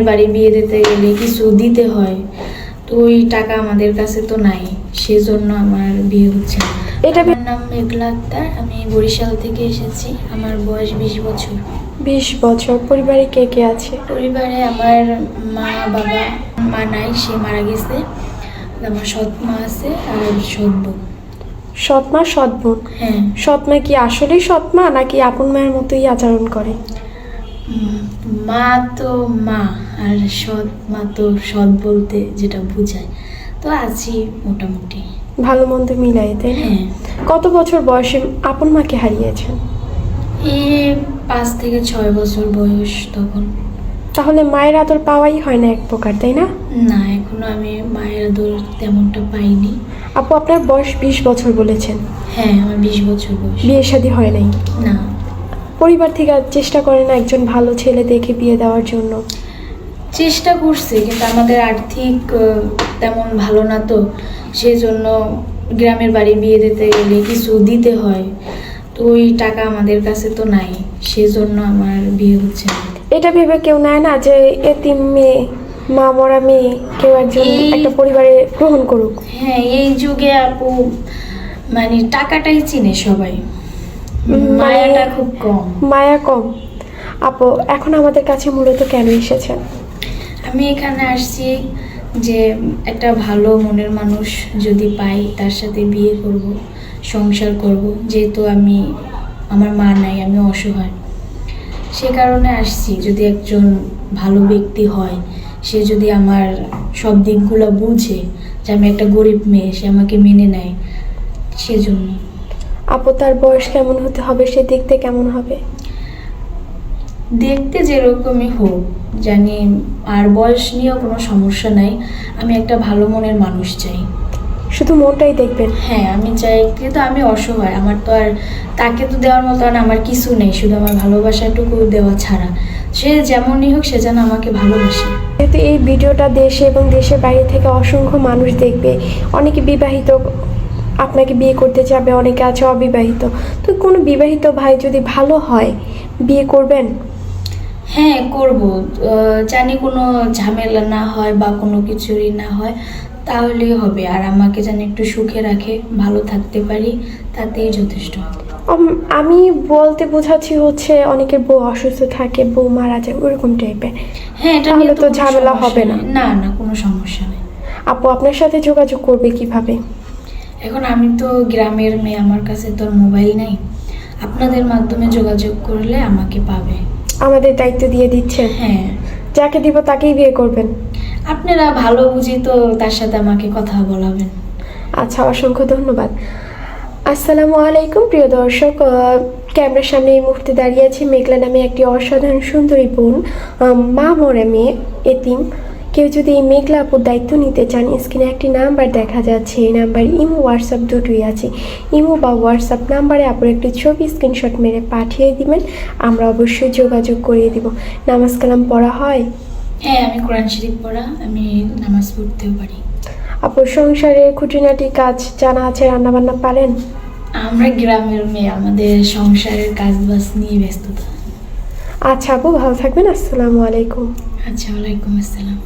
বাড়ি বিয়ে দিতে গেলে কিছু দিতে হয়, তো ওই টাকা আমাদের কাছে তো নাই, সেজন্য আমার বিয়ে হচ্ছে না। আমার নাম মেঘলা আক্তার, আমি বরিশাল থেকে এসেছি। আমার বয়স 20 বছর। 20 বছর। পরিবারে কে কে আছে? পরিবারে আমার মা বাবা, মা নাই, সে মারা গেছে। আমার সৎ মা আছে আর সৎ বোন। সৎ মা সৎ বোন? হ্যাঁ। সৎ মা কি আসলেই সৎ মা নাকি আপন মায়ের মতোই আচরণ করে? মা তো মা, আর সৎ মা তো সৎ বলতে যেটা বোঝায়, তো আছি মোটামুটি ভালো মন্দ মিলাই, তাই না? হ্যাঁ। কত বছর বয়সে আপন মাকে হারিয়েছেন? এই 5 থেকে 6 বছর বয়স তখন। তাহলে মায়ের আদর পাওয়াই হয় না এক প্রকার, তাই না? না, এখনো আমি মায়ের আদর তেমনটা পাইনি। আপু, আপনার বয়স 20 বছর বলেছেন। হ্যাঁ, আমার 20 বছর বয়স। বিয়ে শাদী হয় নাই? না। পরিবার থেকে চেষ্টা করে না একজন ভালো ছেলে দেখে বিয়ে দেওয়ার জন্য? চেষ্টা করছে, কিন্তু আমাদের আর্থিক তেমন ভালো না, তো সেজন্য গ্রামের বাড়ি বিয়ে দিতে গেলে কিছু দিতে হয়, তো ওই টাকা আমাদের কাছে তো নাই, সেজন্য আমার বিয়ে হচ্ছে না। এটা ভেবে কেউ নেয় না যে এতিম মেয়ে, মা মরা মেয়ে কেউ একজন একটা পরিবারে গ্রহণ করুক? হ্যাঁ, এই যুগে আপু মানে টাকাটাই চিনে সবাই, মায়াটা খুব কম। মায়া কম। আপু, এখন আমাদের কাছে মূলত কেন এসেছেন? আমি এখানে আসছি যে একটা ভালো মনের মানুষ যদি পাই, তার সাথে বিয়ে করব, সংসার করব। যেহেতু আমার মা নাই, আমি অসহায়, সে কারণে আসছি। যদি একজন ভালো ব্যক্তি হয়, সে যদি আমার সব দিকগুলো বুঝে যে আমি একটা গরিব মেয়ে, সে আমাকে মেনে নেয়, সেজন্য। আপু, তার বয়স কেমন হতে হবে? সে দেখতে কেমন হবে? দেখতে যেরকমই হোক জানি, আর বয়স নিয়েও কোনো সমস্যা নাই। আমি একটা ভালো মনের মানুষ চাই। শুধু মনটাই দেখবেন? হ্যাঁ, আমি চাই, কিন্তু আমি অসহায়, আমার তো আর তাকে তো দেওয়ার মতন আমার কিছু নেই, শুধু আমার ভালোবাসাটুকু দেওয়া ছাড়া। সে যেমনই হোক, সে যেন আমাকে ভালোবাসে। যেহেতু এই ভিডিওটা দেশে এবং দেশের বাইরে থেকে অসংখ্য মানুষ দেখবে, অনেকে বিবাহিত আপনাকে বিয়ে করতে যাবে, অনেকে আছে অবিবাহিত, তো কোনো বিবাহিত ভাই যদি ভালো হয়, বিয়ে করবেন? হ্যাঁ, করব। জানি কোনো ঝামেলা না হয় বা কোনো কিছুরই না হয়, তাহলেই হবে। আর আমাকে জানি একটু সুখে রাখে, ভালো থাকতে পারি, তাতেই যথেষ্ট। আমি বলতে বোঝাচ্ছি হচ্ছে অনেকের বউ অসুস্থ থাকে, বউ মারা যায়, ওরকম টাইপের। হ্যাঁ, এটা তাহলে নিয়ে তো ঝামেলা হবে না? না না, কোনো সমস্যা নেই। আপু, আপনার সাথে যোগাযোগ করবে কিভাবে? এখন আমি তো গ্রামের মেয়ে, আমার কাছে তো মোবাইল নেই। আপনাদের মাধ্যমে যোগাযোগ করলে আমাকে পাবে। আমাদের দায়িত্ব দিয়ে দিচ্ছেন? হ্যাঁ। যাকে দিব তাকেই বিয়ে করবেন? আপনারা ভালো বুঝি তো তার সাথে আমাকে কথা বলাবেন। আচ্ছা, অসংখ্য ধন্যবাদ। আসসালামু আলাইকুম প্রিয় দর্শক, ক্যামেরার সামনে এই মুহূর্তে দাঁড়িয়ে আছি মেঘলা নামে একটি অসাধারণ সুন্দরী বোন, মা মরা মেয়ে, এতিম। কেউ যদি এই মেঘলা আপুর দায়িত্ব নিতে চান, স্ক্রিনে একটি নাম্বার দেখা যাচ্ছে, এই নাম্বার ইমো হোয়াটসঅ্যাপ দুটোই আছে। ইমো বা হোয়াটসঅ্যাপ নাম্বারে আপুর একটি ছবি স্ক্রিনশট মেরে পাঠিয়ে দিবেন, আমরা অবশ্যই যোগাযোগ করিয়ে দিব। নামাজ কালাম পড়া হয়? হ্যাঁ, আমি কোরআন শরীফ পড়া, আমি নামাজ পড়তেও পারি। আপুর সংসারের খুঁটিনাটি কাজ জানা আছে? রান্নাবান্না পারেন? আমরা গ্রামের মেয়ে, আমাদের সংসারের কাজ বাজ নিয়ে ব্যস্ততা। আচ্ছা আপু, ভালো থাকবেন। আসসালামু আলাইকুম। আচ্ছা, ওয়ালাইকুম আসসালাম।